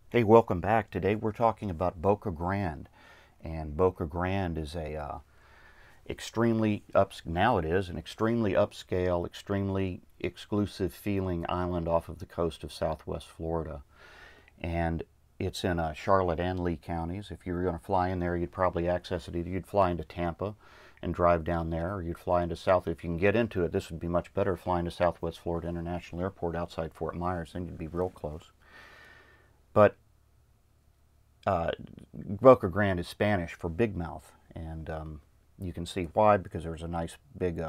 Hey, welcome back. Today we're talking about Boca Grande, and Boca Grande is a now it is an extremely upscale, extremely exclusive feeling island off of the coast of Southwest Florida, and it's in Charlotte and Lee counties. If you were going to fly in there, you'd probably access it. Either you'd fly into Tampa and drive down there, or you'd fly into South. If you can get into it, this would be much better flying to Southwest Florida International Airport outside Fort Myers. Then you'd be real close. But uh, Boca Grande is Spanish for big mouth, and you can see why, because there's a nice big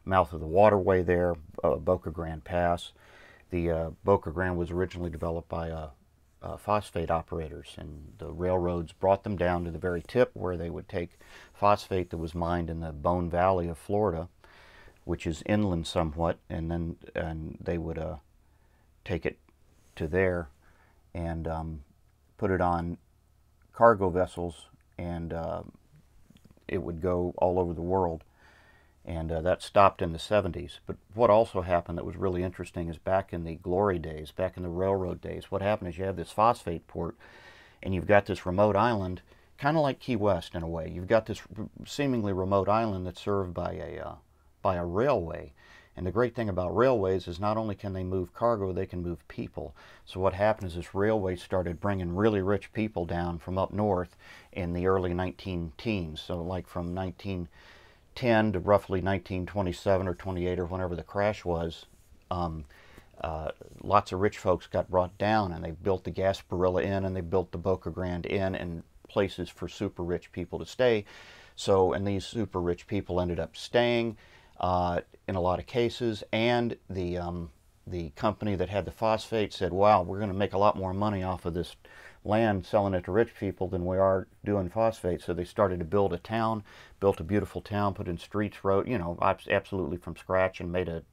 mouth of the waterway there, Boca Grande Pass. The Boca Grande was originally developed by phosphate operators, and the railroads brought them down to the very tip where they would take phosphate that was mined in the Bone Valley of Florida, which is inland somewhat, and they would take it to there and put it on cargo vessels, and it would go all over the world. And that stopped in the 70s. But what also happened that was really interesting is back in the glory days, back in the railroad days, what happened is you have this phosphate port, and you've got this remote island, kind of like Key West in a way. You've got this seemingly remote island that's served by a railway. And the great thing about railways is not only can they move cargo, they can move people. So what happened is this railway started bringing really rich people down from up north in the early 19 teens. So like from 1910 to roughly 1927 or 28 or whenever the crash was, um, lots of rich folks got brought down, and they built the Gasparilla Inn and they built the Boca Grande Inn and places for super rich people to stay. So, and these super rich people ended up staying in a lot of cases, and the company that had the phosphate said, "Wow, we're going to make a lot more money off of this land selling it to rich people than we are doing phosphate." So they started to build a town, built a beautiful town, put in streets, road, absolutely from scratch, and made a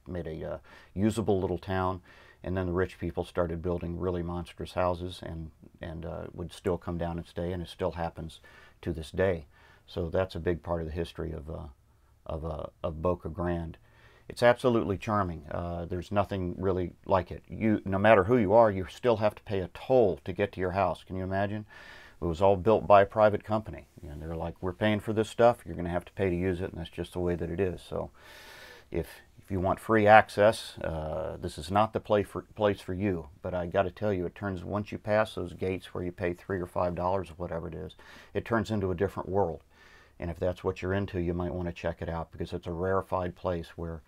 usable little town. And then the rich people started building really monstrous houses, and would still come down and stay, and it still happens to this day. So that's a big part of the history of Boca Grande. It's absolutely charming. There's nothing really like it. No matter who you are, you still have to pay a toll to get to your house. Can you imagine? It was all built by a private company, and they're like, "We're paying for this stuff. You're going to have to pay to use it," and that's just the way that it is. So, if you want free access, this is not the place for you. But I got to tell you, it turns once you pass those gates where you pay $3 or $5 or whatever it is, it turns into a different world. And if that's what you're into, you might want to check it out, because it's a rarefied place where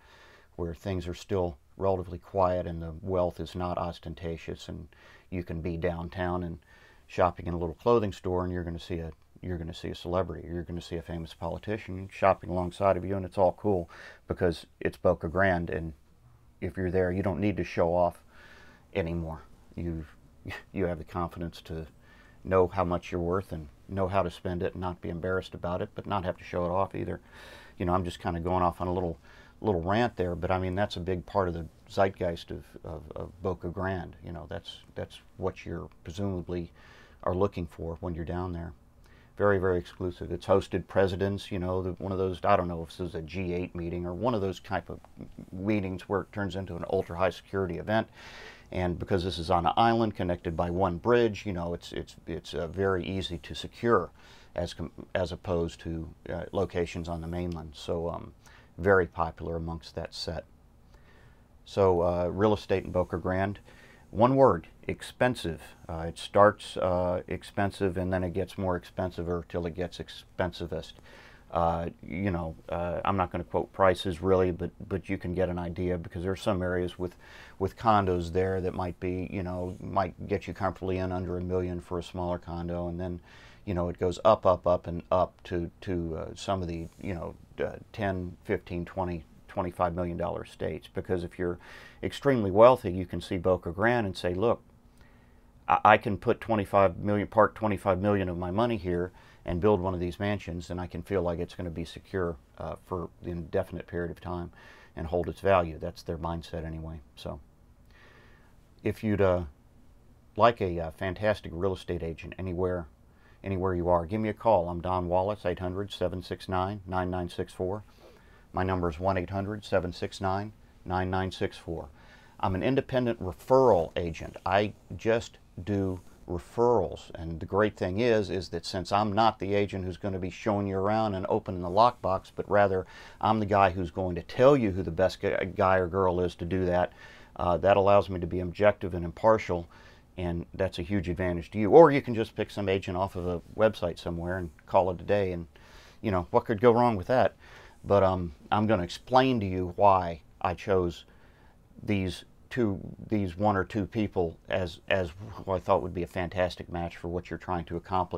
things are still relatively quiet and the wealth is not ostentatious, and you can be downtown and shopping in a little clothing store, and you're going to see a celebrity, or you're going to see a famous politician shopping alongside of you, and it's all cool because it's Boca Grande, and if you're there, you don't need to show off anymore. You have the confidence to know how much you're worth and know how to spend it and not be embarrassed about it, but not have to show it off either. I'm just kind of going off on a little rant there, but I mean that's a big part of the zeitgeist of Boca Grande. That's what you're presumably are looking for when you're down there. Very, very exclusive. It's hosted presidents, one of those, I don't know if this is a G8 meeting or one of those type of meetings where it turns into an ultra high security event. And because this is on an island connected by one bridge, it's very easy to secure as opposed to locations on the mainland. So very popular amongst that set. So real estate in Boca Grande, one word: expensive. It starts expensive, and then it gets more expensive till it gets expensivest. I'm not going to quote prices really, but you can get an idea, because there are some areas with condos there that might get you comfortably in under $1 million for a smaller condo, and then it goes up and up to some of the 10, 15, 20, $25 million states. Because if you're extremely wealthy, you can see Boca Grande and say, "Look, I can put 25 million, park 25 million of my money here and build one of these mansions, and I can feel like it's going to be secure for the indefinite period of time and hold its value." That's their mindset anyway. So if you'd like a fantastic real estate agent anywhere you are, give me a call. I'm Don Wallace, 800-769-9964. My number is 1-800-769-9964. I'm an independent referral agent. I just do referrals. And the great thing is that since I'm not the agent who's going to be showing you around and opening the lockbox, but rather I'm the guy who's going to tell you who the best guy or girl is to do that, that allows me to be objective and impartial, and that's a huge advantage to you. Or you can just pick some agent off of a website somewhere and call it a day, and you know, what could go wrong with that? But I'm going to explain to you why I chose these one or two people as who I thought would be a fantastic match for what you're trying to accomplish.